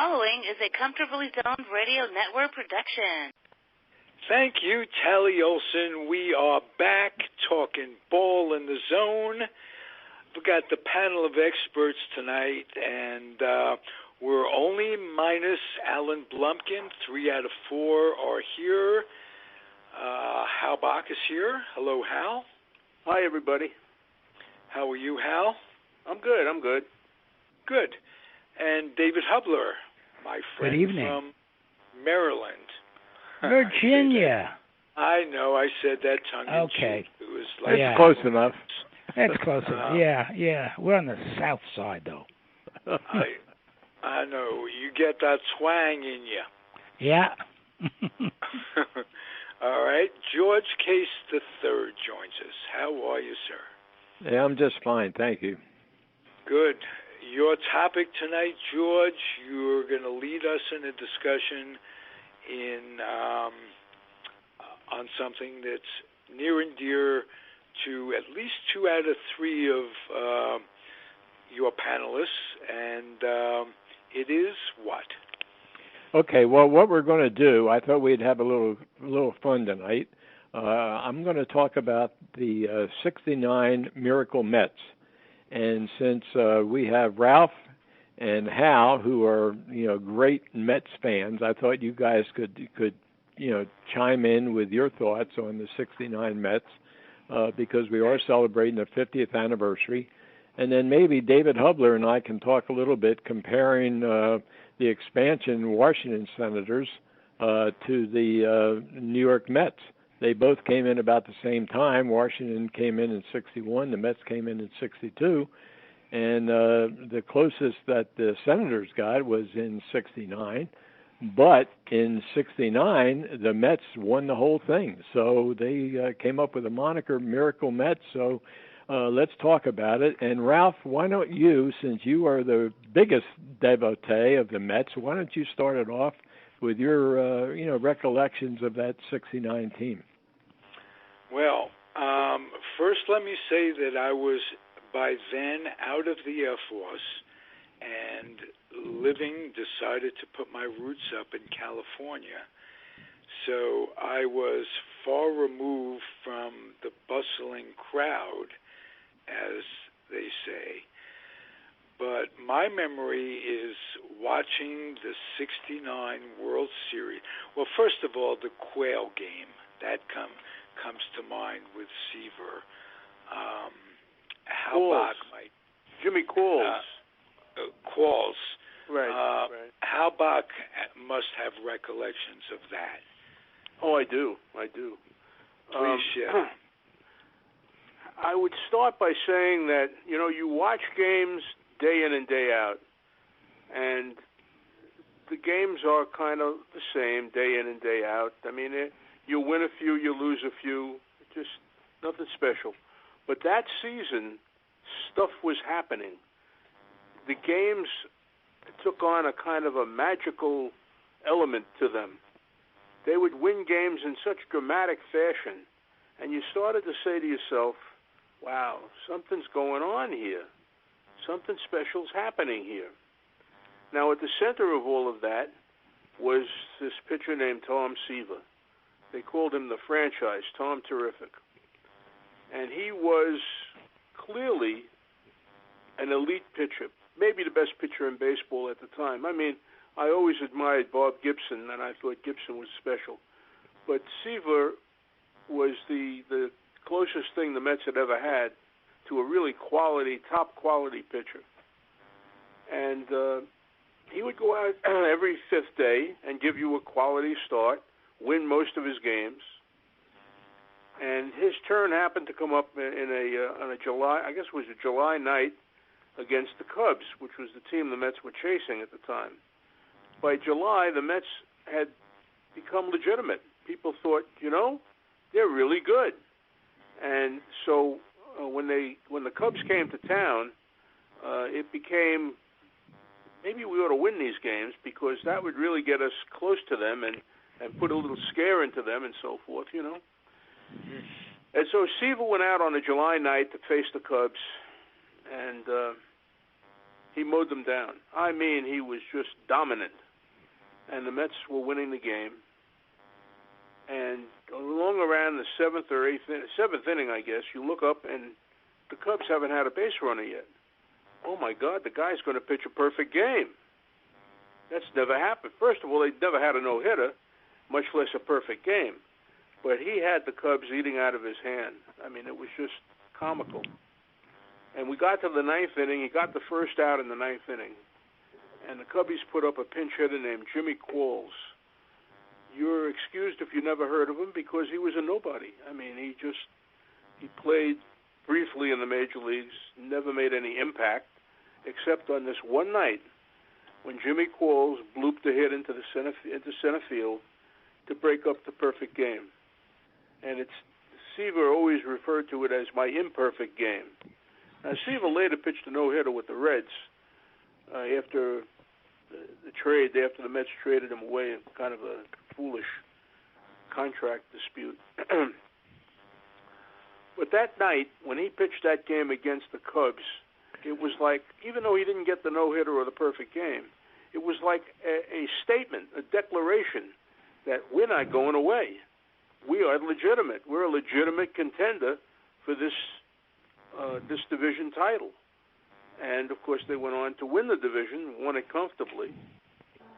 following is a Comfortably Zoned Radio Network production. Thank you, Tally Olson. We are back talking ball in the zone. We've got the panel of experts tonight, and we're only minus Alan Blumpkin. 3 out of 4 are here. Hal Bock is here. Hello, Hal. Hi, everybody. How are you, Hal? I'm good. Good. And David Hubler, my friend from Maryland. Virginia. I know. I said that tongue in cheek. It was like It's close enough. That's close enough. Yeah. We're on the south side, though. I know. You get that twang in you. Yeah. All right. George Case III joins us. How are you, sir? Yeah, I'm just fine. Thank you. Good. Your topic tonight, George, you're going to lead us in a discussion on something that's near and dear to at least 2 out of 3 of your panelists, and it is what? Okay, well, what we're going to do, I thought we'd have a little fun tonight. I'm going to talk about the 69 Miracle Mets. And since we have Ralph and Hal, who are great Mets fans, I thought you guys could chime in with your thoughts on the 69 Mets because we are celebrating the 50th anniversary. And then maybe David Hubler and I can talk a little bit comparing the expansion Washington Senators to the New York Mets. They both came in about the same time. Washington came in 61. The Mets came in 62. And the closest that the Senators got was in 69. But in 69, the Mets won the whole thing. So they came up with a moniker, Miracle Mets. So let's talk about it. And Ralph, why don't you, since you are the biggest devotee of the Mets, why don't you start it off with your recollections of that 69 team? Well, first let me say that I was by then out of the Air Force and decided to put my roots up in California. So I was far removed from the bustling crowd, as they say. But my memory is watching the 69 World Series. Well, first of all, the Quail game. That comes to mind with Seaver. Hal Bock might. Jimmy Qualls. Qualls. Right. Hal Bock must have recollections of that. Oh, I do. Please share. I would start by saying that, you watch games day in and day out, and the games are kind of the same day in and day out. I mean, you win a few, you lose a few, just nothing special. But that season, stuff was happening. The games took on a kind of a magical element to them. They would win games in such dramatic fashion, and you started to say to yourself, wow, something's going on here. Something special's happening here. Now, at the center of all of that was this pitcher named Tom Seaver. They called him the franchise, Tom Terrific. And he was clearly an elite pitcher, maybe the best pitcher in baseball at the time. I mean, I always admired Bob Gibson, and I thought Gibson was special. But Seaver was the closest thing the Mets had ever had to a really top quality pitcher. And he would go out every fifth day and give you a quality start, win most of his games. And his turn happened to come up on a July night against the Cubs, which was the team the Mets were chasing at the time. By July, the Mets had become legitimate. People thought, they're really good. And so when the Cubs came to town, it became, maybe we ought to win these games because that would really get us close to them and put a little scare into them and so forth, And so Seaver went out on a July night to face the Cubs, and He mowed them down. I mean, he was just dominant. And the Mets were winning the game. And along around the seventh inning, I guess, you look up and the Cubs haven't had a base runner yet. Oh, my God, the guy's going to pitch a perfect game. That's never happened. First of all, they'd never had a no-hitter, much less a perfect game. But he had the Cubs eating out of his hand. I mean, it was just comical. And we got to the ninth inning. He got the first out in the ninth inning. And the Cubbies put up a pinch hitter named Jimmy Qualls. You're excused if you never heard of him because he was a nobody. I mean, he played briefly in the major leagues, never made any impact, except on this one night when Jimmy Qualls blooped a hit into center field to break up the perfect game. And Seaver always referred to it as my imperfect game. Now, Seaver later pitched a no-hitter with the Reds after the trade, after the Mets traded him away in kind of a foolish contract dispute. But that night, when he pitched that game against the Cubs, it was like, even though he didn't get the no-hitter or the perfect game, it was like a statement, a declaration that we're not going away. We are legitimate. We're a legitimate contender for this division title. And, of course, they went on to win the division, won it comfortably.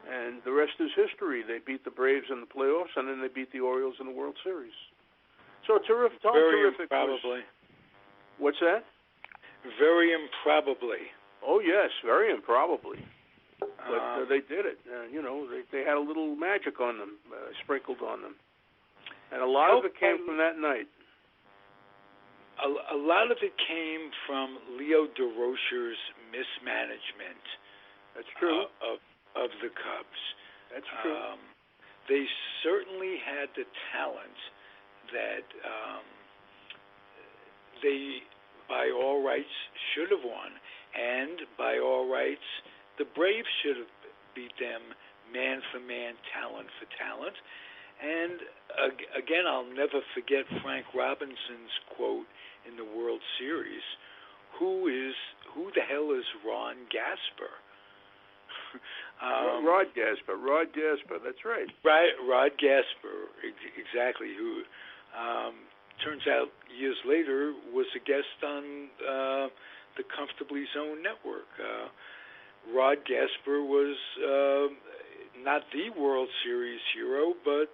And the rest is history. They beat the Braves in the playoffs, and then they beat the Orioles in the World Series. So terrific. Very terrific. improbably. What's that? Very improbably. Oh, yes, very improbably. But they did it. They had a little magic on them, sprinkled on them. And a lot of it came from that night. A lot of it came from Leo DeRocher's mismanagement. That's true. Of the Cubs. That's true. They certainly had the talent that they, by all rights, should have won. And by all rights, the Braves should have beat them man for man, talent for talent. And again, I'll never forget Frank Robinson's quote in the World Series: "Who the hell is Ron Gasper?" Rod Gasper. That's right. Right, Rod Gasper, exactly. Who turns out years later was a guest on the Comfortably Zoned network. Rod Gasper was not the World Series hero, but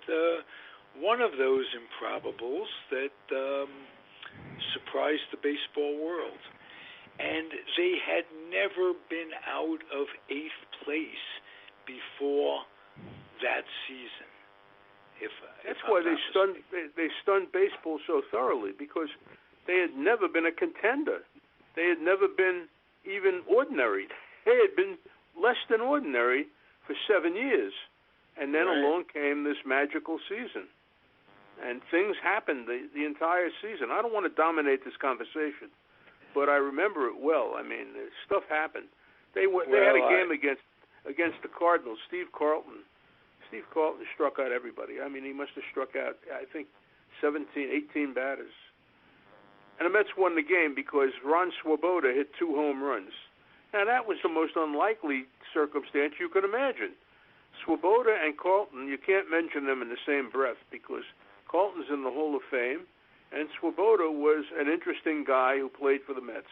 one of those improbables that surprised the baseball world. And they had never been out of 8th place before that season. That's why they stunned baseball so thoroughly, because they had never been a contender. They had never been even ordinary. They had been less than ordinary for 7 years. And then along came this magical season. And things happened the entire season. I don't want to dominate this conversation, but I remember it well. I mean, stuff happened. They had a game against the Cardinals. Steve Carlton struck out everybody. I mean, he must have struck out, I think, 18 batters. And the Mets won the game because Ron Swoboda hit 2 home runs. Now, that was the most unlikely circumstance you could imagine. Swoboda and Carlton, you can't mention them in the same breath because Carlton's in the Hall of Fame, and Swoboda was an interesting guy who played for the Mets.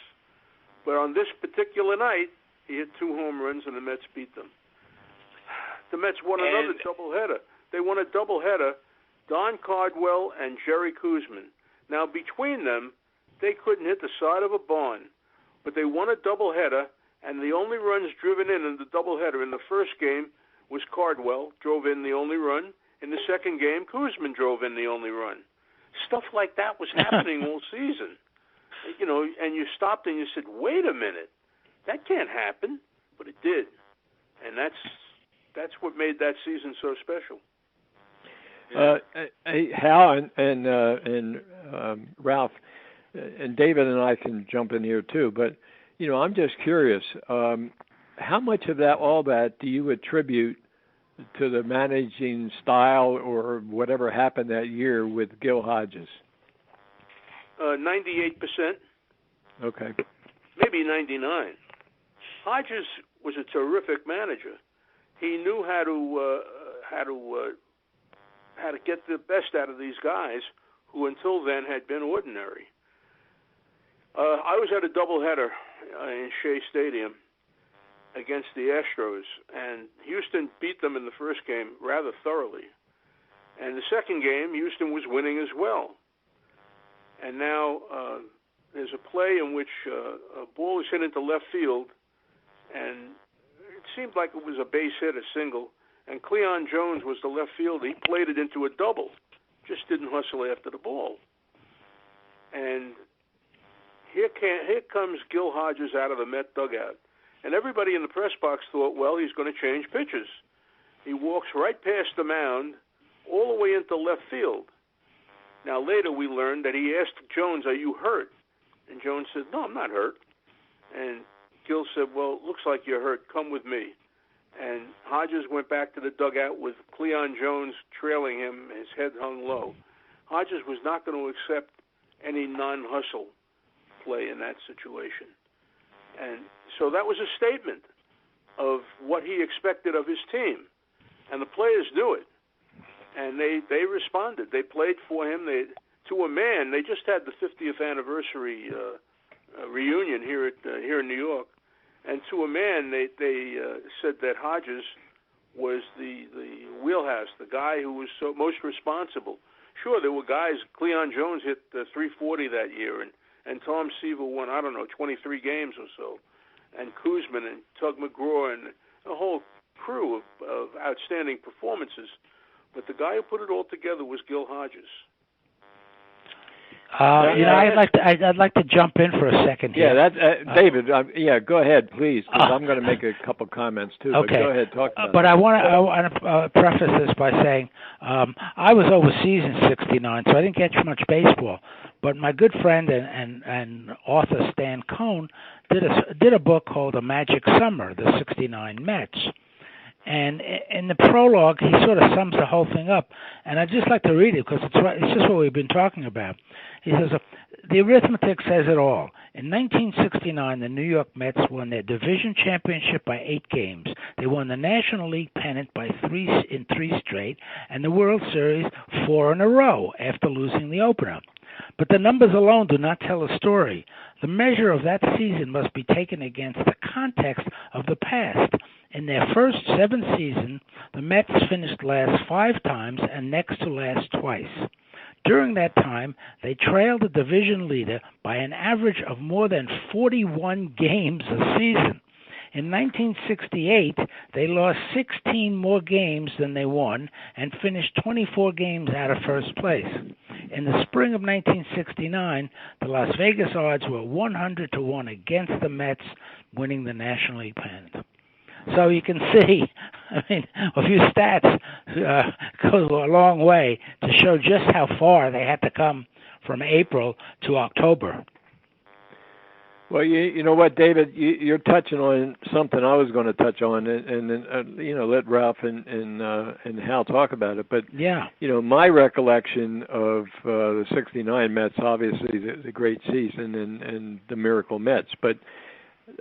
But on this particular night, he hit 2 home runs, and the Mets beat them. The Mets won another doubleheader. They won a doubleheader, Don Cardwell and Jerry Koosman. Now, between them, they couldn't hit the side of a barn, but they won a doubleheader, and the only runs driven in the doubleheader in the first game was Cardwell, drove in the only run. In the second game, Koosman drove in the only run. Stuff like that was happening all season. And you stopped and you said, wait a minute, that can't happen. But it did. And that's what made that season so special. Hal and Ralph and David and I can jump in here too, but I'm just curious, how much of all that do you attribute to the managing style or whatever happened that year with Gil Hodges? 98%. Okay. Maybe 99. Hodges was a terrific manager. He knew how to get the best out of these guys who until then had been ordinary. I was at a doubleheader in Shea Stadium against the Astros, and Houston beat them in the first game rather thoroughly. And the second game, Houston was winning as well. And now there's a play in which a ball was hit into left field, and it seemed like it was a base hit, a single, and Cleon Jones was the left fielder. He played it into a double, just didn't hustle after the ball. And here comes Gil Hodges out of the Met dugout. And everybody in the press box thought, well, he's going to change pitches. He walks right past the mound, all the way into left field. Now, later we learned that he asked Jones, are you hurt? And Jones said, no, I'm not hurt. And Gil said, well, it looks like you're hurt. Come with me. And Hodges went back to the dugout with Cleon Jones trailing him, his head hung low. Hodges was not going to accept any non-hustle play in that situation. And so that was a statement of what he expected of his team. And the players knew it. And they responded. They played for him. To a man, they just had the 50th anniversary reunion here in New York. And to a man, they said that Hodges was the wheelhouse, the guy who was most responsible. Sure, there were guys. Cleon Jones hit 340 that year, and Tom Seaver won, 23 games or so, and Koosman and Tug McGraw and a whole crew of outstanding performances. But the guy who put it all together was Gil Hodges. I'd like to jump in for a second here. Yeah, David. Go ahead, please, because I'm going to make a couple comments too. Okay. But go ahead, talk about But it. I want to preface this by saying I was overseas in '69, so I didn't catch much baseball. But my good friend and author Stan Cohn did a book called A Magic Summer, the '69 Mets. And in the prologue, he sort of sums the whole thing up. And I'd just like to read it because it's just what we've been talking about. He says, the arithmetic says it all. In 1969, the New York Mets won their division championship by 8 games. They won the National League pennant by 3 straight, and the World Series 4 in a row after losing the opener. But the numbers alone do not tell a story. The measure of that season must be taken against the context of the past. In their first 7 seasons, the Mets finished last 5 times and next to last twice. During that time, they trailed the division leader by an average of more than 41 games a season. In 1968, they lost 16 more games than they won and finished 24 games out of first place. In the spring of 1969, the Las Vegas odds were 100-1 against the Mets winning the National League pennant. So you can see, a few stats goes a long way to show just how far they had to come from April to October. Well, you know what, David, you're touching on something I was going to touch on, and then let Ralph and Hal talk about it. But yeah, my recollection of the '69 Mets, obviously the great season and the miracle Mets, but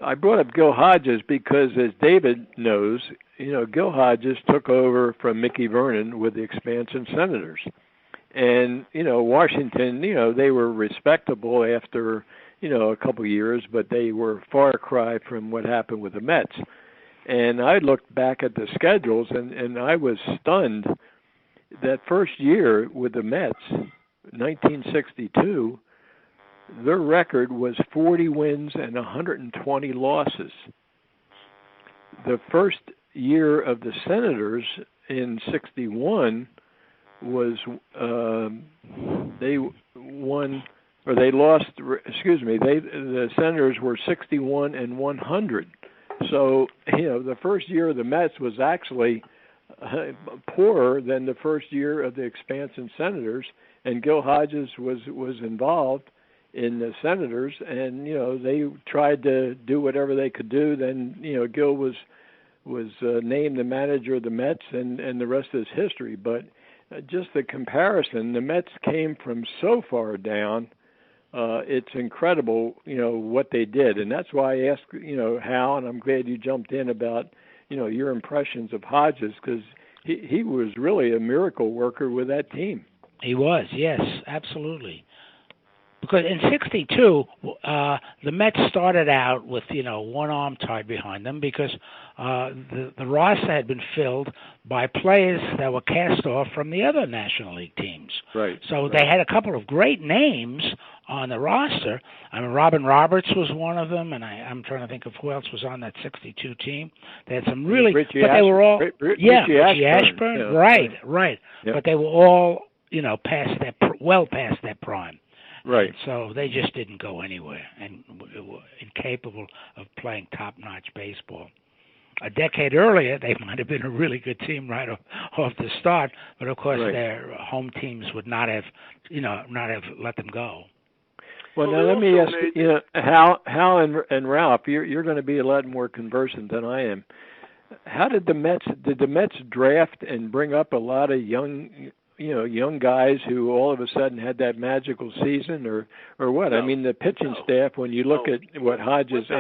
I brought up Gil Hodges because, as David knows, Gil Hodges took over from Mickey Vernon with the expansion Senators. And, Washington, they were respectable after, a couple of years, but they were far cry from what happened with the Mets. And I looked back at the schedules, and I was stunned that first year with the Mets, 1962, their record was 40 wins and 120 losses. The first year of the Senators in '61 was the Senators were 61 and 100. So the first year of the Mets was actually poorer than the first year of the expansion Senators, and Gil Hodges was involved in the Senators, and they tried to do whatever they could do. Then Gil was named the manager of the Mets, and the rest is history. But just the comparison, the Mets came from so far down it's incredible, what they did. And that's why I asked, Hal, and I'm glad you jumped in about, your impressions of Hodges, because he was really a miracle worker with that team. He was, yes, absolutely. Because in '62, the Mets started out with one arm tied behind them because the roster had been filled by players that were cast off from the other National League teams. Right. So they had a couple of great names on the roster. I mean, Robin Roberts was one of them, and I'm trying to think of who else was on that '62 team. They had some really, Richie but they were all Richie Ashburn, yeah. right. Yep. But they were all past their prime. Right. And so they just didn't go anywhere and were incapable of playing top-notch baseball. A decade earlier, they might have been a really good team right off the start, but of course their home teams would not have let them go. Well, now let me ask Hal and Ralph, you're going to be a lot more conversant than I am. How did the Mets draft and bring up a lot of young guys who all of a sudden had that magical season, or what? I mean, the pitching staff. When you look at what Hodges,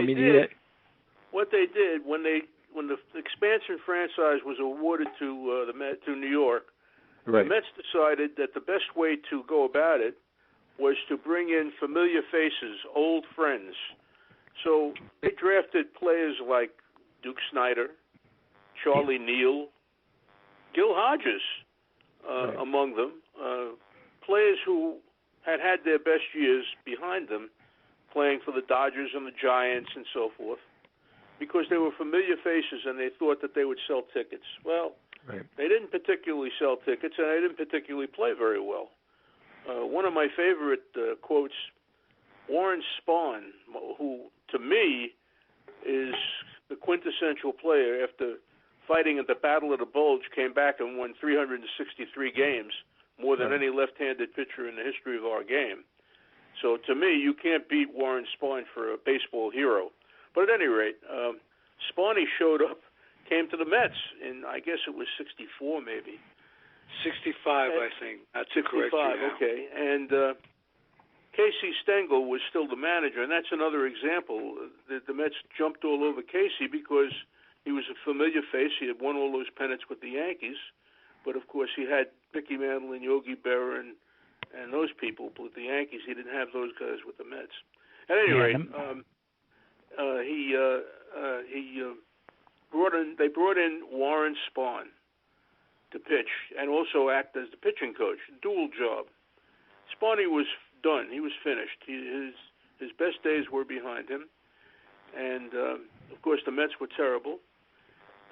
what they did when the expansion franchise was awarded to New York, right. The Mets decided that the best way to go about it was to bring in familiar faces, old friends. So they drafted players like Duke Snider, Charlie Neal, Gil Hodges. Among them, players who had their best years behind them, playing for the Dodgers and the Giants and so forth, because they were familiar faces and they thought that they would sell tickets. Well, They didn't particularly sell tickets, and they didn't particularly play very well. One of my favorite quotes, Warren Spahn, who to me is the quintessential player after fighting at the Battle of the Bulge, came back and won 363 games, more than any left-handed pitcher in the history of our game. So to me, you can't beat Warren Spahn for a baseball hero. But at any rate, Spahny showed up, came to the Mets in, I guess it was 64 maybe. 65, I think. That's 65, okay. And Casey Stengel was still the manager, and that's another example that the Mets jumped all over Casey because he was a familiar face. He had won all those pennants with the Yankees. But, of course, he had Mickey Mantle and Yogi Berra and those people with the Yankees. He didn't have those guys with the Mets. At any rate, they brought in Warren Spahn to pitch and also act as the pitching coach, dual job. Spahny was done. He was finished. His best days were behind him. And, of course, the Mets were terrible.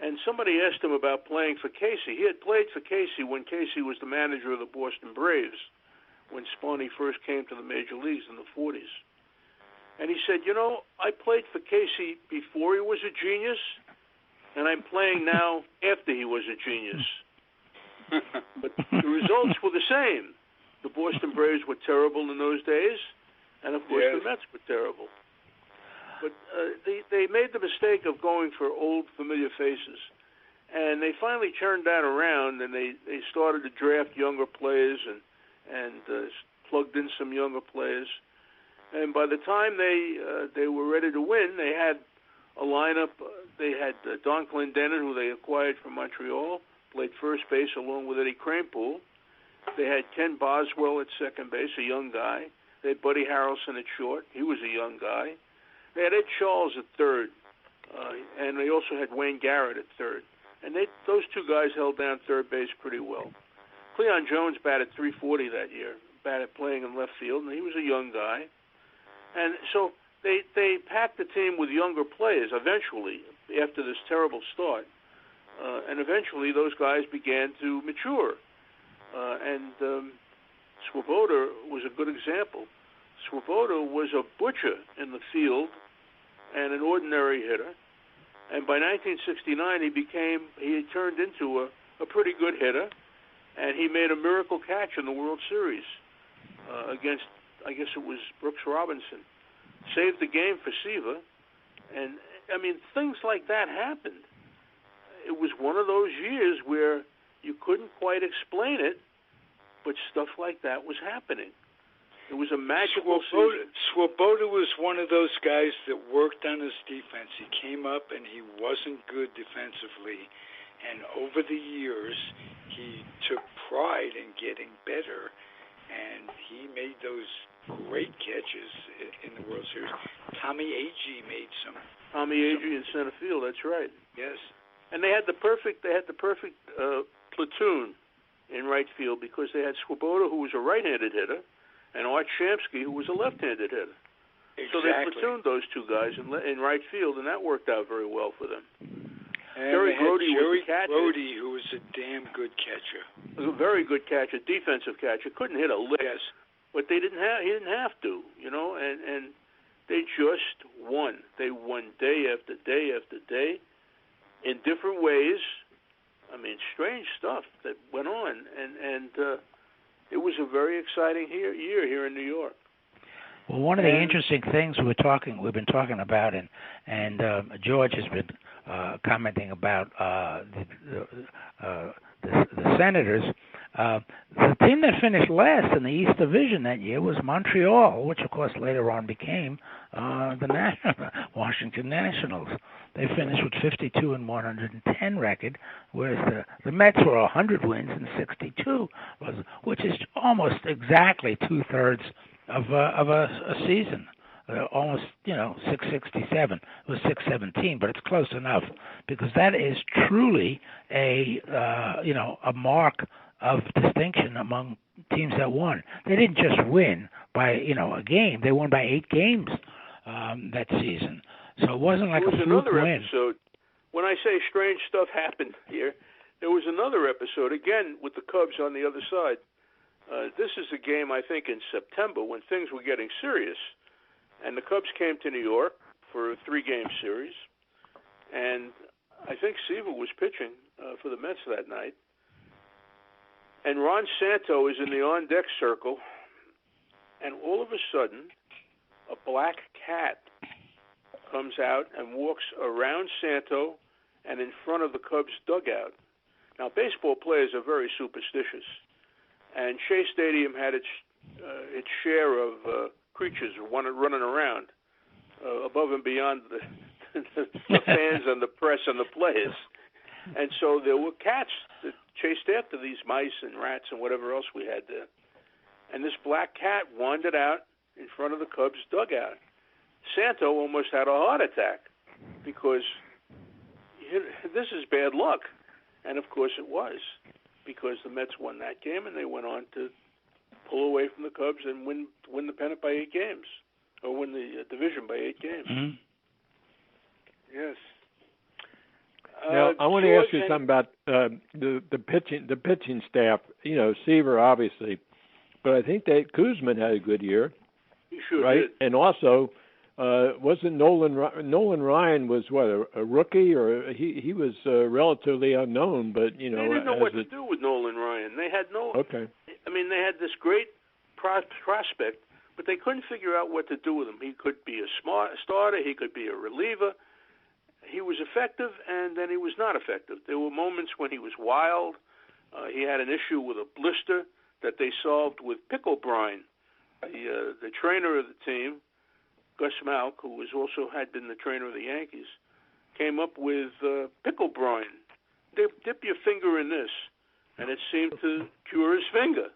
And somebody asked him about playing for Casey. He had played for Casey when Casey was the manager of the Boston Braves, when Spahny first came to the major leagues in the 40s. And he said, I played for Casey before he was a genius, and I'm playing now after he was a genius. But the results were the same. The Boston Braves were terrible in those days, and, of course, the Mets were terrible. But they made the mistake of going for old, familiar faces. And they finally turned that around, and they started to draft younger players and plugged in some younger players. And by the time they were ready to win, they had a lineup. They had Don Clendenin, who they acquired from Montreal, played first base along with Eddie Kranepool. They had Ken Boswell at second base, a young guy. They had Buddy Harrelson at short. He was a young guy. They had Ed Charles at third, and they also had Wayne Garrett at third. And those two guys held down third base pretty well. Cleon Jones batted .340 that year, playing in left field, and he was a young guy. And so they packed the team with younger players eventually after this terrible start. And eventually those guys began to mature. And Swoboda was a good example. Swoboda was a butcher in the field and an ordinary hitter. And by 1969, he had turned into a pretty good hitter, and he made a miracle catch in the World Series against, I guess it was Brooks Robinson. Saved the game for Seaver. And, I mean, things like that happened. It was one of those years where you couldn't quite explain it, but stuff like that was happening. It was a magical season. Swoboda was one of those guys that worked on his defense. He came up and he wasn't good defensively. And over the years, he took pride in getting better. And he made those great catches in the World Series. Tommy Agee made some. Tommy Agee in center field, that's right. Yes. And they had the perfect platoon in right field because they had Swoboda, who was a right-handed hitter, and Art Shamsky, who was a left-handed hitter. Exactly. So they platooned those two guys in right field, and that worked out very well for them. And Jerry Grody was the catcher. Grody, who was a damn good catcher. A very good catcher, defensive catcher. Couldn't hit a lick, yes. But he didn't have to, and they just won. They won day after day after day in different ways. I mean, strange stuff that went on, and it was a very exciting year here in New York. Well, one of the interesting things we've been talking about, and George has been commenting about the Senators. The team that finished last in the East Division that year was Montreal, which of course later on became the Washington Nationals. They finished with 52 and 110 record, whereas the Mets were 100 wins and 62, which is almost exactly 2/3 of a season. Almost 667. It was 617, but it's close enough because that is truly a mark of distinction among teams that won. They didn't just win by a game; they won by 8 games that season. So it wasn't like a fluke win. Episode. When I say strange stuff happened here, there was another episode again with the Cubs on the other side. This is a game I think in September when things were getting serious. And the Cubs came to New York for a 3-game series, and I think Seaver was pitching for the Mets that night. And Ron Santo is in the on-deck circle, and all of a sudden, a black cat comes out and walks around Santo and in front of the Cubs dugout. Now, baseball players are very superstitious, and Shea Stadium had its share of creatures running around above and beyond the fans and the press and the players. And so there were cats that chased after these mice and rats and whatever else we had there. And this black cat wandered out in front of the Cubs dugout. Santo almost had a heart attack because this is bad luck. And, of course, it was because the Mets won that game and they went on to pull away from the Cubs and win the pennant by 8 games, or win the division by 8 games. Mm-hmm. Yes. Now I want to ask you something about the pitching staff. Seaver obviously, but I think that Koosman had a good year. He sure right? did. And also, wasn't Nolan Ryan was a rookie, or he was relatively unknown, but they didn't know what to do with Nolan Ryan. They had okay. I mean, they had this great prospect, but they couldn't figure out what to do with him. He could be a starter. He could be a reliever. He was effective, and then he was not effective. There were moments when he was wild. He had an issue with a blister that they solved with pickle brine. The trainer of the team, Gus Malk, who had been the trainer of the Yankees, came up with pickle brine. Dip your finger in this, and it seemed to cure his finger.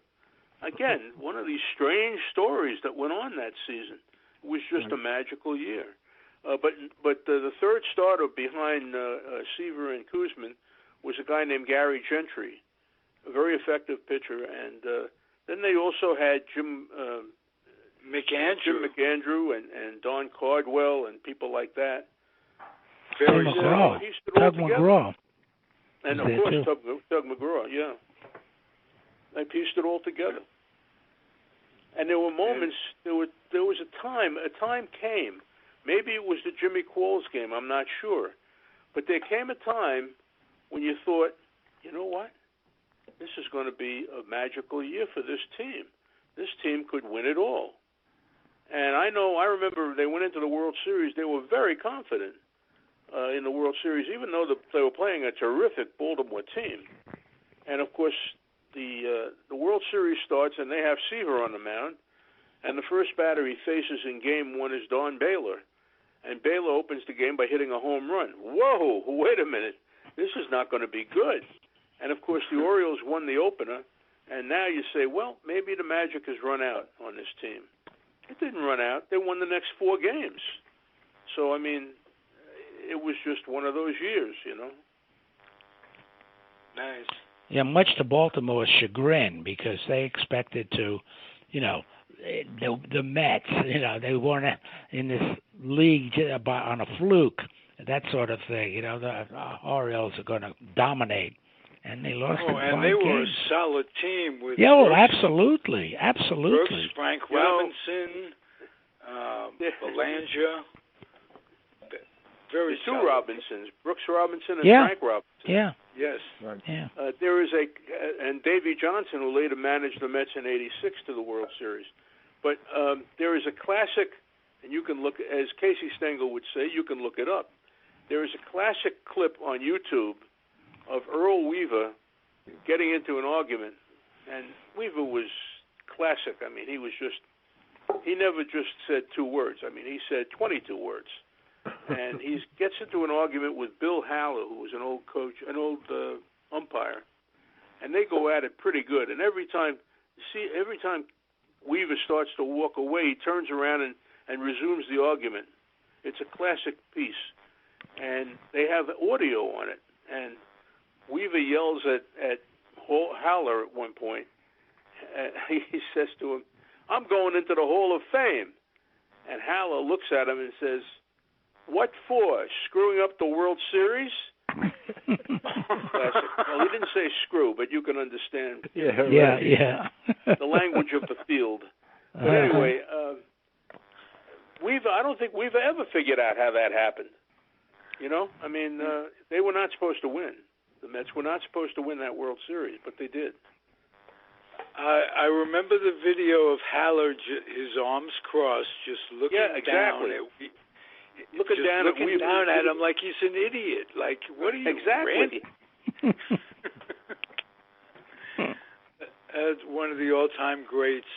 Again, one of these strange stories that went on that season. It was just a magical year. But the third starter behind Seaver and Koosman was a guy named Gary Gentry, a very effective pitcher. And then they also had Jim McAndrew and Don Cardwell and people like that. Tug McGraw. And, of course, Tug McGraw, yeah. They pieced it all together. And there were moments, there was a time came, maybe it was the Jimmy Qualls game, I'm not sure, but there came a time when you thought, you know what, this is going to be a magical year for this team. This team could win it all. And I remember they went into the World Series, they were very confident in the World Series, even though they were playing a terrific Baltimore team. And, of course, the World Series starts, and they have Seaver on the mound, and the first batter he faces in Game 1 is Don Baylor. And Baylor opens the game by hitting a home run. Whoa, wait a minute. This is not going to be good. And, of course, the Orioles won the opener, and now you say, well, maybe the magic has run out on this team. It didn't run out. They won the next 4 games. So, I mean, it was just one of those years, you know. Nice. Yeah, much to Baltimore's chagrin, because they expected to, you know, the Mets, you know, they weren't in this league on a fluke, that sort of thing. You know, the Orioles are going to dominate, and they lost in 5 and they were games. a solid team with Brooks, absolutely. Brooks, Frank Robinson, Belanger. Very two solid. Robinsons, Brooks Robinson and Yeah. Frank Robinson. Yeah. Yes. Right. Yeah. There is and Davey Johnson, who later managed the Mets in '86 to the World Series. But there is a classic, and you can look, as Casey Stengel would say, you can look it up. There is a classic clip on YouTube of Earl Weaver getting into an argument, and Weaver was classic. I mean, he never just said 2 words. I mean, he said 22 words. And he gets into an argument with Bill Haller, who was an old coach, an old umpire, and they go at it pretty good. And every time Weaver starts to walk away, he turns around and resumes the argument. It's a classic piece, and they have audio on it. And Weaver yells at Haller at one point. He says to him, "I'm going into the Hall of Fame." And Haller looks at him and says, "What for? Screwing up the World Series?" Classic. Well, he didn't say screw, but you can understand. Yeah. The language of the field. But anyway, I don't think Weaver ever figured out how that happened. You know, I mean, they were not supposed to win. The Mets were not supposed to win that World Series, but they did. I remember the video of Haller, his arms crossed, just looking exactly. down at Looking down at him like he's an idiot. Like, what are you, exactly. Randy? One of the all-time greats.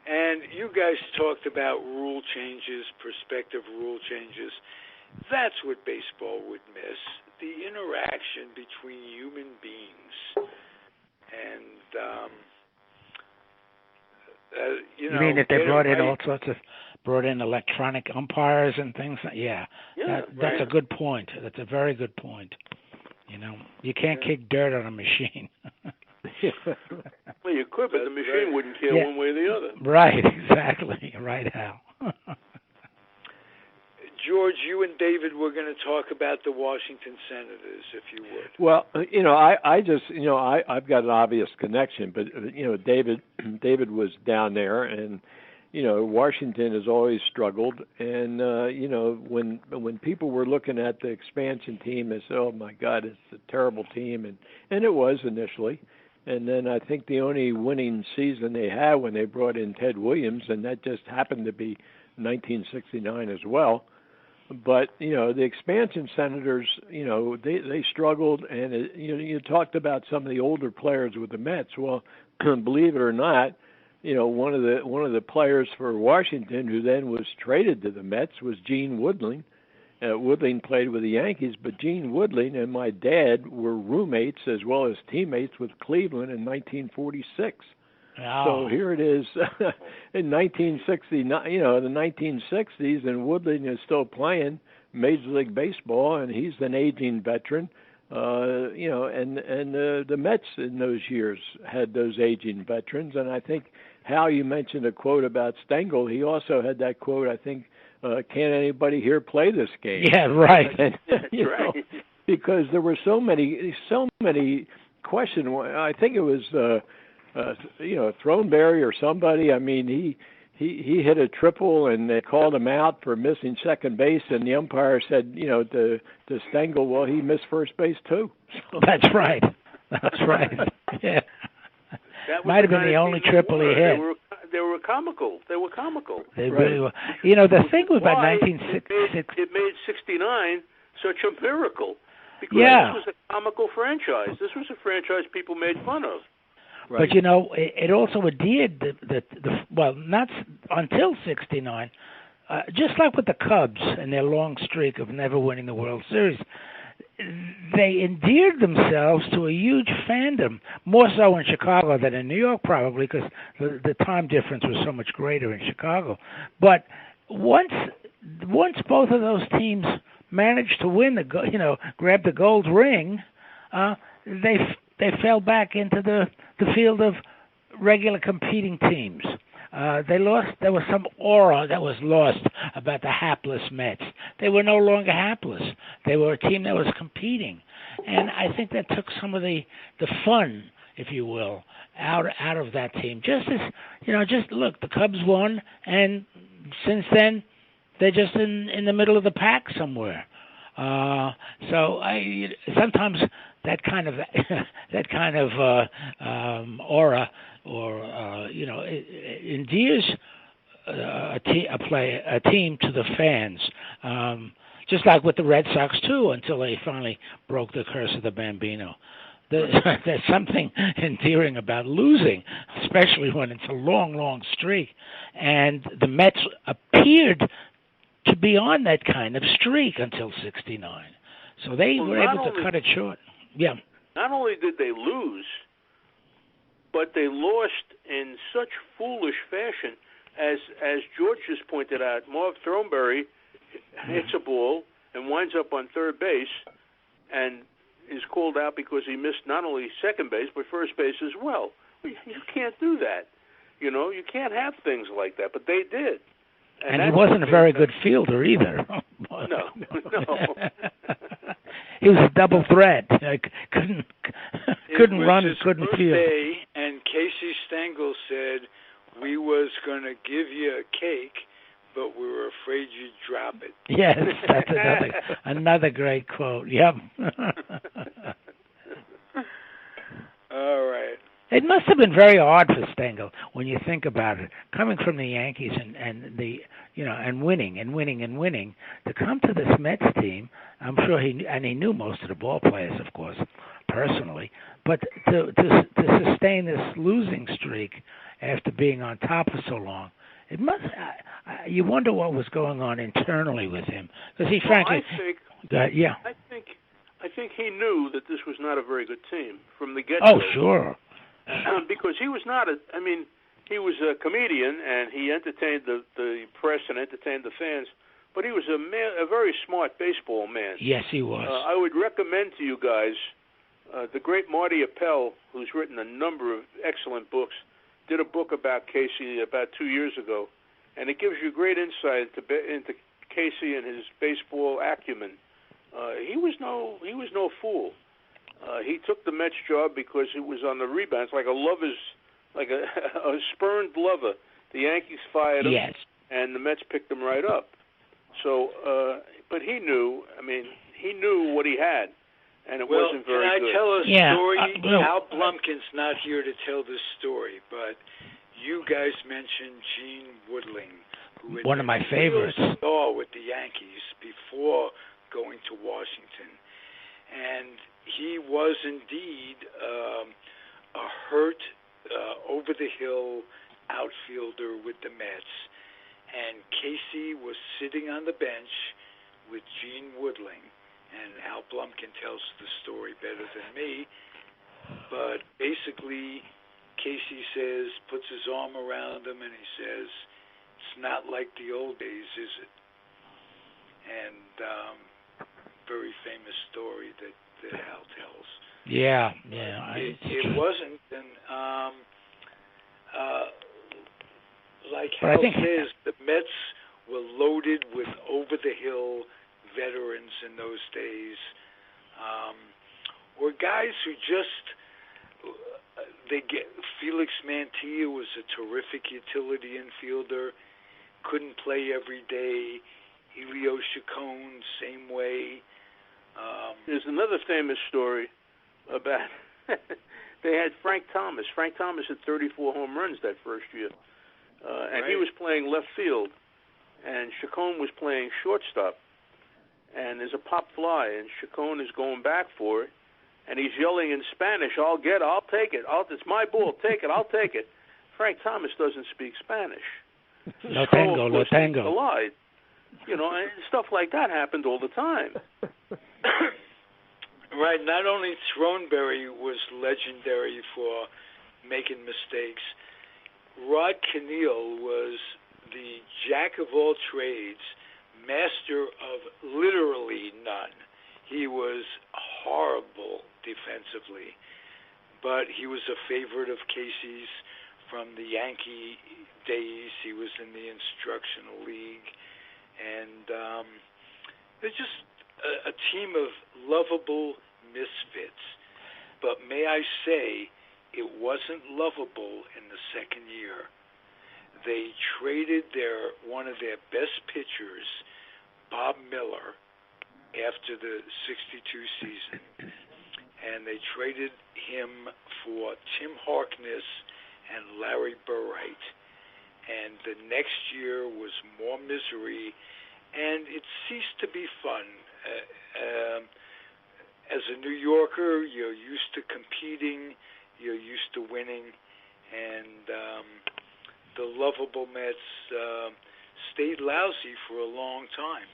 And you guys talked about rule changes, prospective rule changes. That's what baseball would miss, the interaction between human beings. And, you mean if they brought in right. brought in electronic umpires and things? Yeah. That's a good point. That's a very good point. You know, you can't kick dirt on a machine. Well, you could, but the machine wouldn't care one way or the other. Right, exactly. Right, Hal. George, you and David were going to talk about the Washington Senators, if you would. Well, you know, I just, you know, I've got an obvious connection, but you know, David was down there, and you know, Washington has always struggled, and you know, when people were looking at the expansion team, they said, "Oh my God, it's a terrible team," and it was initially. And then I think the only winning season they had when they brought in Ted Williams, and that just happened to be 1969 as well. But, you know, the expansion Senators, you know, they struggled, and, you know, you talked about some of the older players with the Mets. Well, believe it or not, you know, one of the players for Washington who then was traded to the Mets was Gene Woodling. Woodling played with the Yankees, but Gene Woodling and my dad were roommates as well as teammates with Cleveland in 1946. Oh. So here it is in 1969, you know, the 1960s, and Woodling is still playing Major League Baseball, and he's an aging veteran. You know, and the Mets in those years had those aging veterans, and I think Hal, you mentioned a quote about Stengel. He also had that quote, I think. Can anybody here play this game? Yeah, right. And, you know, because there were so many questions. I think it was, you know, Throneberry or somebody. I mean, he hit a triple, and they called him out for missing second base, and the umpire said, you know, to Stengel, well, he missed first base too. So, That's right. Yeah. Might have been the only triple he hit. They were comical. They really were. You know, the thing about 1966... It made 69 such a miracle. Because Yeah. this was a comical franchise. This was a franchise people made fun of. Right. But it also adhered not until '69. Just like with the Cubs and their long streak of never winning the World Series, they endeared themselves to a huge fandom, more so in Chicago than in New York, probably because the time difference was so much greater in Chicago. But once both of those teams managed to win grab the gold ring, they fell back into the field of regular competing teams. They lost. There was some aura that was lost about the hapless Mets. They were no longer hapless. They were a team that was competing, and I think that took some of the fun, if you will, out of that team. Just look, the Cubs won, and since then they're just in the middle of the pack somewhere. So sometimes that kind of aura it endears a team to the fans. Just like with the Red Sox too, until they finally broke the curse of the Bambino. There's something endearing about losing, especially when it's a long, long streak. And the Mets appeared to be on that kind of streak until '69. So they were able to cut it short. Yeah. Not only did they lose, but they lost in such foolish fashion. As George just pointed out, Marv Thornberry hits a ball and winds up on third base and is called out because he missed not only second base but first base as well. You can't do that. You can't have things like that, but they did. And he wasn't a very good fielder either. No. He was a double threat. Couldn't run, couldn't field. And Casey Stengel said, "We was going to give you a cake, but we were afraid you'd drop it." Yes, that's another great quote. Yep. All right. It must have been very hard for Stengel when you think about it, coming from the Yankees and winning to come to this Mets team. I'm sure he knew most of the ball players, of course, personally, but to sustain this losing streak after being on top for so long, it must. You wonder what was going on internally with him, because he frankly. I think he knew that this was not a very good team from the get-go. Oh, sure. Because he was he was a comedian, and he entertained the press and entertained the fans, but he was a very smart baseball man. Yes, he was. I would recommend to you guys the great Marty Appel, who's written a number of excellent books, did a book about Casey about 2 years ago, and it gives you great insight into Casey and his baseball acumen. He was no fool. He took the Mets job because it was on the rebounds, like a spurned lover. The Yankees fired him, yes, and the Mets picked him right up. So, but he knew. He knew what he had, and it wasn't very good. Can I tell a story? Hal Blumkin's not here to tell this story, but you guys mentioned Gene Woodling, who had one of my favorites, star with the Yankees before going to Washington, and he was indeed a hurt, over-the-hill outfielder with the Mets. And Casey was sitting on the bench with Gene Woodling. And Al Blumkin tells the story better than me. But basically, Casey puts his arm around him and he says, "It's not like the old days, is it?" And very famous story that Hal tells. Yeah. It wasn't, and like but Hal says, the Mets were loaded with over-the-hill veterans in those days, or guys who Felix Mantilla was a terrific utility infielder, couldn't play every day. Elio Chacon, same way. There's another famous story about they had Frank Thomas. Frank Thomas had 34 home runs that first year, and he was playing left field, and Chacon was playing shortstop. And there's a pop fly, and Chacon is going back for it, and he's yelling in Spanish, I'll take it. It's my ball. Take it. I'll take it. Frank Thomas doesn't speak Spanish. No tango, no tango. Lied. And stuff like that happened all the time. Right. Not only Throneberry was legendary for making mistakes, Rod Keneal was the jack of all trades, master of literally none. He was horrible defensively, but he was a favorite of Casey's from the Yankee days. He was in the instructional league, and they're just a team of lovable misfits. But may I say, it wasn't lovable in the second year. They traded one of their best pitchers, Bob Miller, after the 62 season, and they traded him for Tim Harkness and Larry Burright. And the next year was more misery, and it ceased to be fun. As a New Yorker, you're used to competing, you're used to winning, and the lovable Mets stayed lousy for a long time.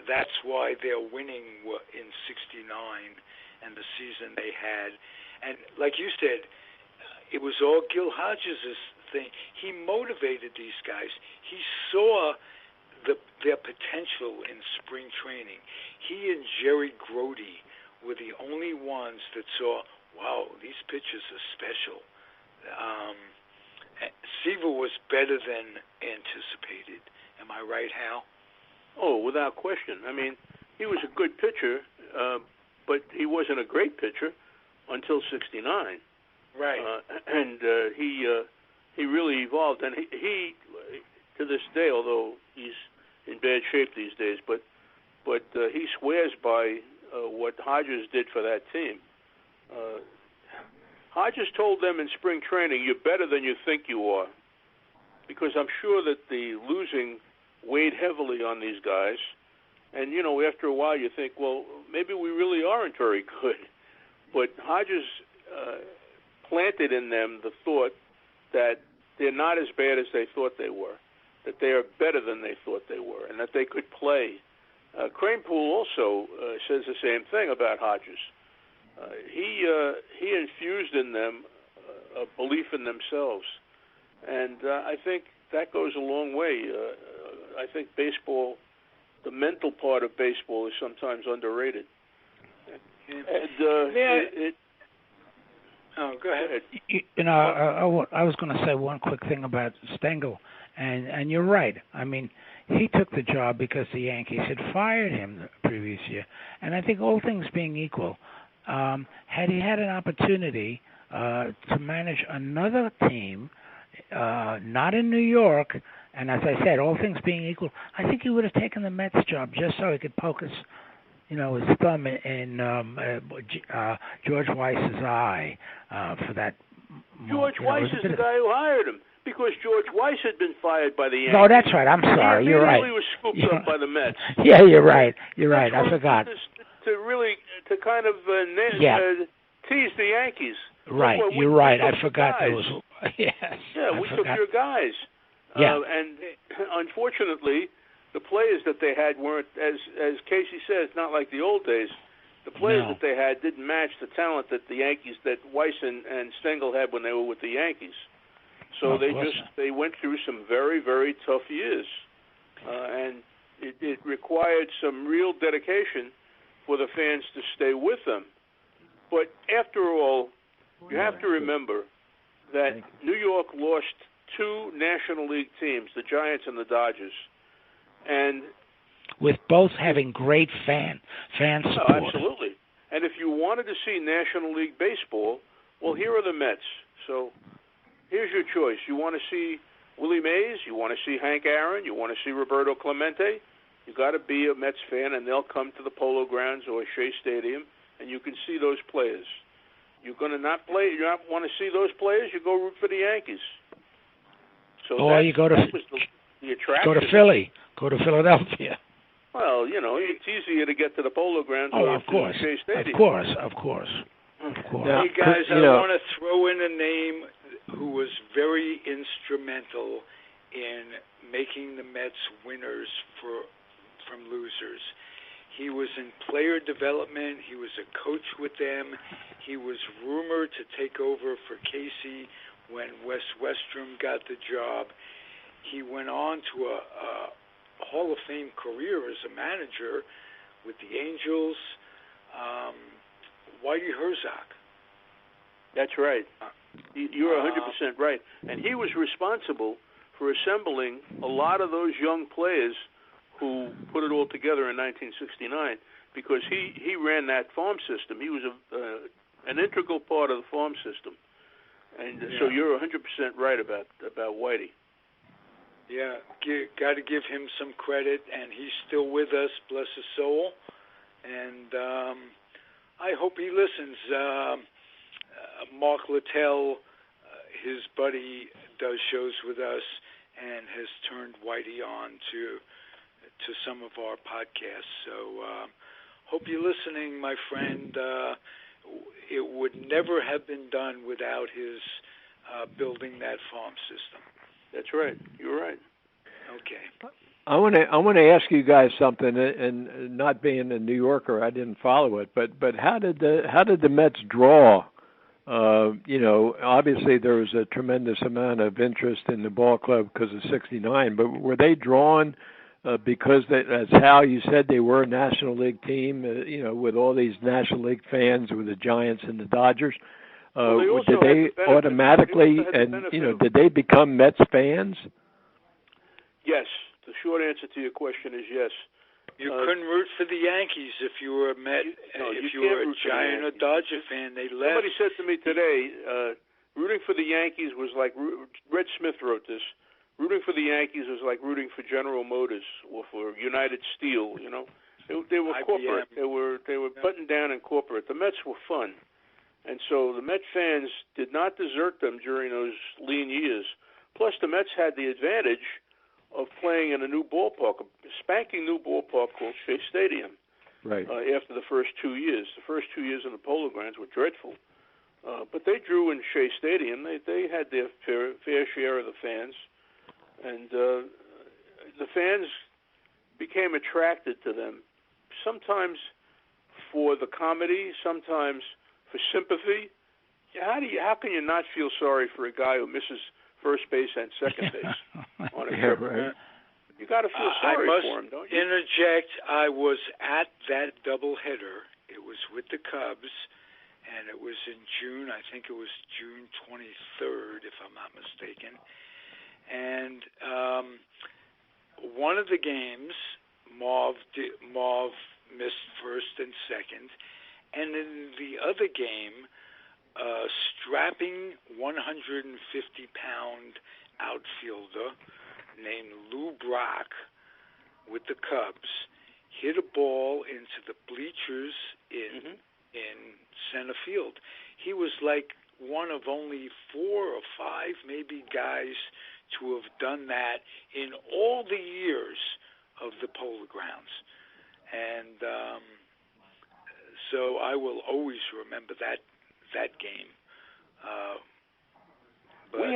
That's why they're winning in '69 and the season they had. And like you said, it was all Gil Hodges' thing. He motivated these guys. He saw their potential in spring training. He and Jerry Grody were the only ones that saw, wow, these pitchers are special. Seaver was better than anticipated. Am I right, Hal? Oh, without question. I mean, he was a good pitcher, but he wasn't a great pitcher until '69. Right. And he really evolved. And he to this day, although he's in bad shape these days, but he swears by what Hodges did for that team. Hodges told them in spring training, you're better than you think you are, because I'm sure that the losing weighed heavily on these guys. And, after a while you think, well, maybe we really aren't very good. But Hodges planted in them the thought that they're not as bad as they thought they were, that they are better than they thought they were, and that they could play. Kranepool also says the same thing about Hodges. He infused in them a belief in themselves, and I think that goes a long way. I think baseball, the mental part of baseball, is sometimes underrated. And go ahead. I was going to say one quick thing about Stengel, and you're right. I mean, he took the job because the Yankees had fired him the previous year, and I think all things being equal, had he had an opportunity to manage another team, not in New York, and as I said, all things being equal, I think he would have taken the Mets job just so he could poke his thumb in George Weiss's eye for that. George Weiss is the guy who hired him, because George Weiss had been fired by the Yankees. No, that's right. I'm sorry. You're right. He was scooped up by the Mets. Yeah, you're right. You're right. I forgot. To kind of tease the Yankees. Right. You're right. I forgot there was. Yes. Yeah, we took your guys. Yeah. And unfortunately, the players that they had weren't, as Casey says, not like the old days. The players that they had didn't match the talent that the Yankees, that Weiss and Stengel had when they were with the Yankees. So they went through some very, very tough years, and it required some real dedication for the fans to stay with them. But after all, you have to remember that New York lost two National League teams, the Giants and the Dodgers, and with both having great fan support. Oh, absolutely. And if you wanted to see National League baseball, well, here are the Mets. So here's your choice. You want to see Willie Mays? You want to see Hank Aaron? You want to see Roberto Clemente? You got to be a Mets fan, and they'll come to the Polo Grounds or Shea Stadium, and you can see those players. You're going to not want to see those players? You go root for the Yankees. So or you go to the attraction. Go to Philly. Go to Philadelphia. Well, it's easier to get to the Polo Grounds Oh, or of to course. Shea Stadium. Of course. Now, Hey, guys, I want to throw in a name who was very instrumental in making the Mets winners from losers. He was in player development. He was a coach with them. He was rumored to take over for Casey when Wes Westrum got the job. He went on to a Hall of Fame career as a manager with the Angels. Whitey Herzog. That's right. You're 100% right. And he was responsible for assembling a lot of those young players who put it all together in 1969, because he ran that farm system. He was an integral part of the farm system. And so you're 100% right about Whitey. Yeah, got to give him some credit, and he's still with us, bless his soul. And I hope he listens. Mark Littell, his buddy, does shows with us and has turned Whitey on to some of our podcasts. So hope you're listening, my friend. It would never have been done without his building that farm system. That's right. You're right. Okay. I want to ask you guys something, and not being a New Yorker, I didn't follow it, but how did the Mets draw? Obviously there was a tremendous amount of interest in the ball club because of '69, but were they drawn because as Hal, you said, they were a National League team, with all these National League fans with the Giants and the Dodgers? Did they automatically, did they become Mets fans? Yes. The short answer to your question is yes. You couldn't root for the Yankees if you were a Met. If you were a Giant or Dodger fan, they left. Somebody said to me today, rooting for the Yankees was like, Red Smith wrote this, rooting for the Yankees was like rooting for General Motors or for United Steel, They were IBM. Corporate. They were buttoned down and corporate. The Mets were fun. And so the Met fans did not desert them during those lean years. Plus, the Mets had the advantage of playing in a new ballpark, a spanking new ballpark called Shea Stadium. Right. After the first 2 years. The first 2 years in the Polo Grounds were dreadful. But they drew in Shea Stadium. They had their fair share of the fans. And the fans became attracted to them, sometimes for the comedy, sometimes for sympathy. How can you not feel sorry for a guy who misses first base and second base on a trip? Right. You got to feel sorry for him, don't you? Interject. I was at that doubleheader. It was with the Cubs, and it was in June. I think it was June 23rd, if I'm not mistaken. And one of the games, Marv missed first and second, and in the other game, strapping 150-pound outfielder named Lou Brock with the Cubs hit a ball into the bleachers in center field. He was like one of only 4 or 5 maybe guys to have done that in all the years of the Polo Grounds. And so I will always remember that game. We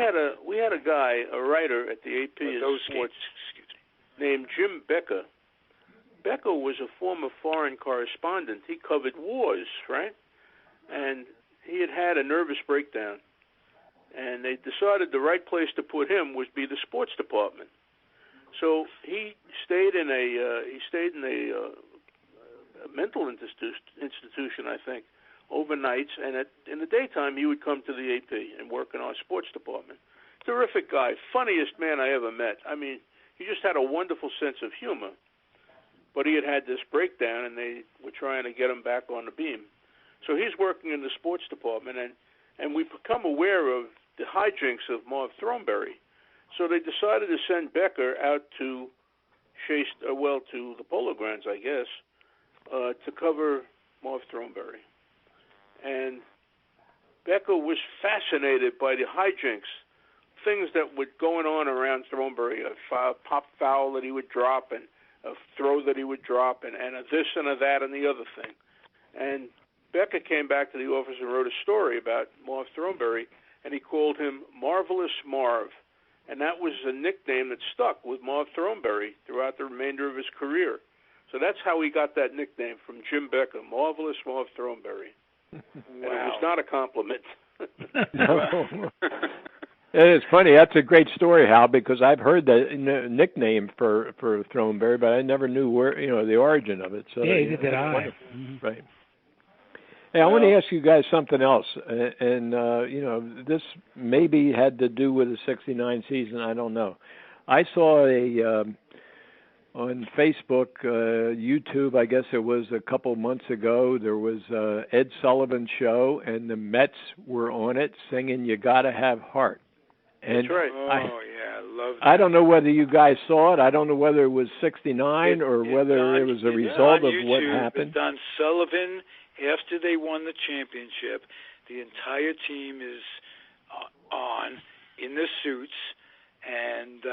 had a guy, a writer at the AP in sports, named Jim Becker. Becker was a former foreign correspondent. He covered wars, right? And he had a nervous breakdown. And they decided the right place to put him would be the sports department. So he stayed in a mental institution, I think, overnights, and in the daytime he would come to the AP and work in our sports department. Terrific guy, funniest man I ever met. I mean, he just had a wonderful sense of humor. But he had this breakdown, and they were trying to get him back on the beam. So he's working in the sports department, and we become aware of the hijinks of Marv Throneberry. So they decided to send Becker out to to the Polo Grounds, I guess, to cover Marv Throneberry. And Becker was fascinated by the hijinks, things that were going on around Throneberry, a pop foul that he would drop, and a throw that he would drop, and a this and a that and the other thing. And Becca came back to the office and wrote a story about Marv Throneberry, and he called him Marvelous Marv. And that was a nickname that stuck with Marv Throneberry throughout the remainder of his career. So that's how he got that nickname from Jim Becca, Marvelous Marv Throneberry. Wow. And it was not a compliment. It's funny. That's a great story, Hal, because I've heard the nickname for Throneberry, but I never knew where the origin of it. So neither did I. Right. Hey, I want to ask you guys something else, and this maybe had to do with the '69 season. I don't know. I saw on Facebook, YouTube, I guess it was a couple months ago, there was Ed Sullivan's show, and the Mets were on it singing "You Gotta Have Heart." And that's right. I love that. I don't know whether you guys saw it. I don't know whether it was '69 or whether it was a result of what happened. It's on Sullivan. After they won the championship, the entire team is on in the suits, and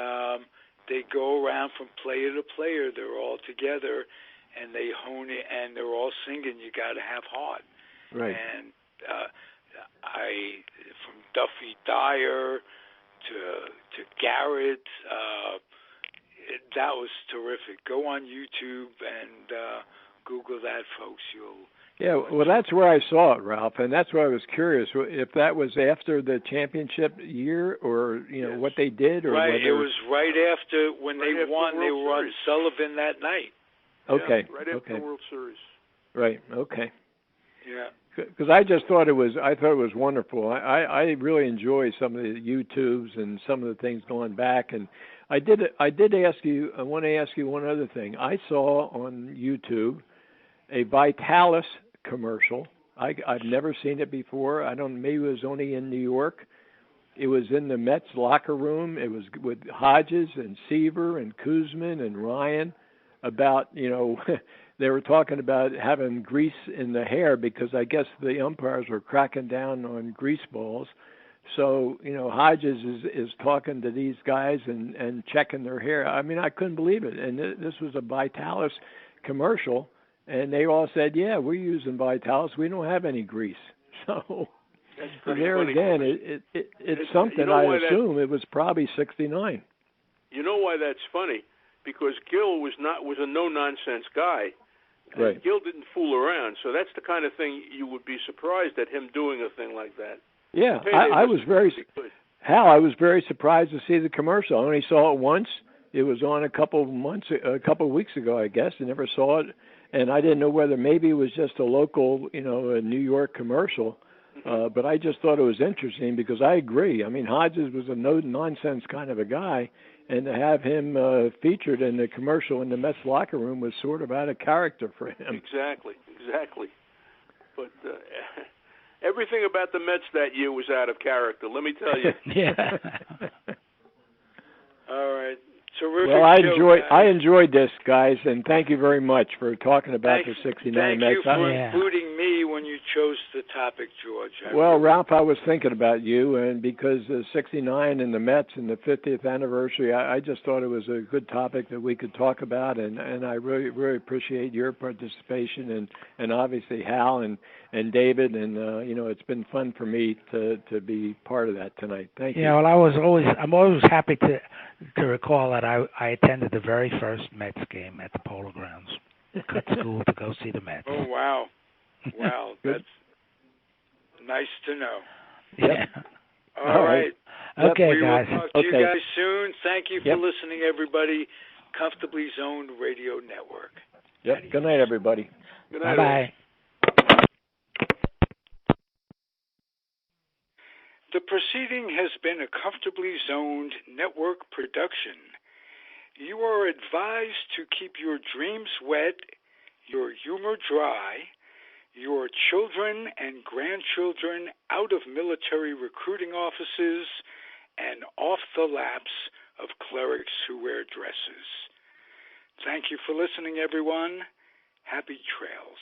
they go around from player to player. They're all together, and they hone it, and they're all singing, "You Gotta Have Heart." Right. And from Duffy Dyer to Garrett, that was terrific. Go on YouTube and Google that, folks. Yeah, well, that's where I saw it, Ralph, and that's why I was curious if that was after the championship year or Yes. what they did, or right. whether... It was right after when they won. They were on Sullivan that night. Okay. Yeah, right after the World Series. Right. Okay. Yeah. Because I just thought it was wonderful. I really enjoy some of the YouTubes and some of the things going back, and I want to ask you one other thing. I saw on YouTube a Vitalis commercial. I've never seen it before. Maybe it was only in New York. It was in the Mets locker room. It was with Hodges and Seaver and Kuzman and Ryan about, they were talking about having grease in the hair because I guess the umpires were cracking down on grease balls. So, Hodges is talking to these guys and checking their hair. I mean, I couldn't believe it. And this was a Vitalis commercial. And they all said, "Yeah, we're using Vitalis. We don't have any grease." So there funny. again, it's something. I assume it was probably '69. You know why that's funny? Because Gil was a no nonsense guy. Right. Gil didn't fool around. So that's the kind of thing you would be surprised at him doing a thing like that. Yeah, I was very surprised to see the commercial. I only saw it once. It was on a couple of weeks ago, I guess. I never saw it. And I didn't know whether maybe it was just a local, a New York commercial. But I just thought it was interesting because I agree. I mean, Hodges was a no-nonsense kind of a guy, and to have him featured in the commercial in the Mets locker room was sort of out of character for him. Exactly. But everything about the Mets that year was out of character, let me tell you. Yeah. All right. Terrific. Well, I enjoyed this, guys, and thank you very much for talking about the '69 Mets. Thank you for including me when you chose the topic, George. Ralph, I was thinking about you, and because '69 and the Mets and the 50th anniversary, I just thought it was a good topic that we could talk about, and I really, really appreciate your participation, and obviously Hal and David, and it's been fun for me to be part of that tonight. Thank you. Yeah, well, I'm always happy to recall that I attended the very first Mets game at the Polo Grounds. Cut school to go see the Mets. Oh, wow. Wow, that's nice to know. Yeah. All right. Okay, we guys. will talk to you guys soon. Thank you for listening, everybody. Comfortably Zoned Radio Network. Yep. Good night, everybody. Good night. Bye-bye. The proceeding has been a Comfortably Zoned Network production. You are advised to keep your dreams wet, your humor dry, your children and grandchildren out of military recruiting offices and off the laps of clerics who wear dresses. Thank you for listening, everyone. Happy trails.